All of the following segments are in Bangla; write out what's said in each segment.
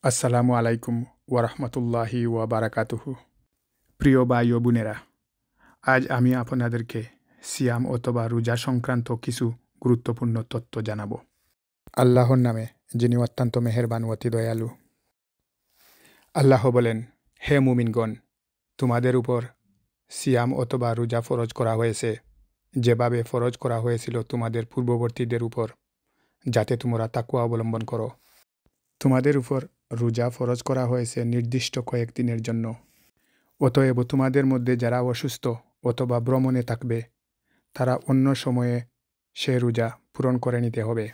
আসসালামু আলাইকুম ওয়ারহমতুল্লাহি ওয়াবারাকাতুহু। প্রিয় ভাই ও বোনেরা, আজ আমি আপনাদেরকে সিয়াম অথবা রোজা সংক্রান্ত কিছু গুরুত্বপূর্ণ তথ্য জানাব। আল্লাহর নামে, যিনি অত্যন্ত মেহেরবান অতি দয়ালু। আল্লাহ বলেন, হে মুমিনগণ, তোমাদের উপর সিয়াম অথবা রোজা ফরজ করা হয়েছে, যেভাবে ফরজ করা হয়েছিল তোমাদের পূর্ববর্তীদের উপর, যাতে তোমরা তাকওয়া অবলম্বন করো। তোমাদের উপর রোজা ফরজ করা হয়েছে নির্দিষ্ট কয়েকদিনের জন্য। অতএব তোমাদের মধ্যে যারা অসুস্থ অথবা ভ্রমণে থাকবে, তারা অন্য সময়ে সে রোজা পূরণ করে নিতে হবে।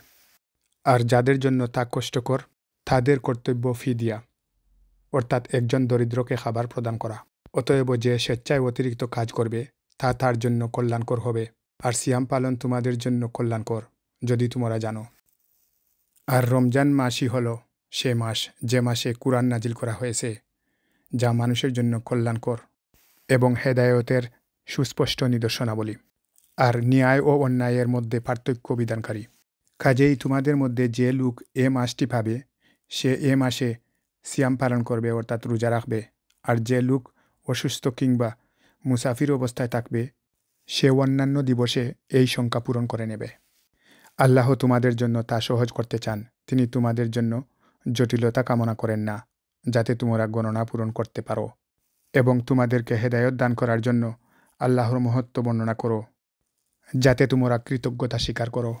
আর যাদের জন্য তা কষ্টকর, তাদের কর্তব্য ফিদিয়া, অর্থাৎ একজন দরিদ্রকে খাবার প্রদান করা। অতএব যে স্বেচ্ছায় অতিরিক্ত কাজ করবে, তা তার জন্য কল্যাণকর হবে। আর সিয়াম পালন তোমাদের জন্য কল্যাণকর, যদি তোমরা জানো। আর রমজান মাসই হল সে মাস যে মাসে কুরআন নাজিল করা হয়েছে, যা মানুষের জন্য কল্যাণকর এবং হেদায়েতের সুস্পষ্ট নিদর্শনাবলী, আর ন্যায় ও অন্যায়ের মধ্যে পার্থক্য বিধানকারী। কাজেই তোমাদের মধ্যে যে লোক এ মাসটি পাবে, সে এ মাসে সিয়াম পালন করবে, অর্থাৎ রোজা রাখবে। আর যে লোক অসুস্থ কিংবা মুসাফির অবস্থায় থাকবে, সে অন্যান্য দিবসে এই সংখ্যা পূরণ করে নেবে। আল্লাহ তোমাদের জন্য তা সহজ করতে চান। তিনি তোমাদের জন্য জটিলতা কামনা করেন না, যাতে তোমরা গণনা পূরণ করতে পারো। এবং তোমাদেরকে হেদায়ত দান করার জন্য আল্লাহর মহত্ব বর্ণনা করো, যাতে তোমরা কৃতজ্ঞতা স্বীকার করো।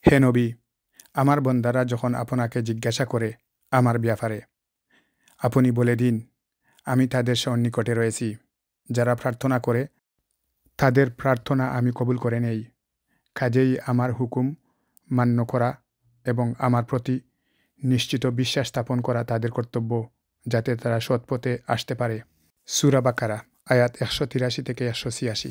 হে নবী, আমার বন্দারা যখন আপনাকে জিজ্ঞাসা করে আমার ব্যাপারে, আপনি বলে দিন, আমি তাদের সন্নিকটে রয়েছি। যারা প্রার্থনা করে, তাদের প্রার্থনা আমি কবুল করে নেই। কাজেই আমার হুকুম মান্য করা এবং আমার প্রতি নিশ্চিত বিশ্বাস স্থাপন করা তাদের কর্তব্য, যাতে তারা সৎপথে আসতে পারে। সূরা বাকারা, আয়াত 183 থেকে 186।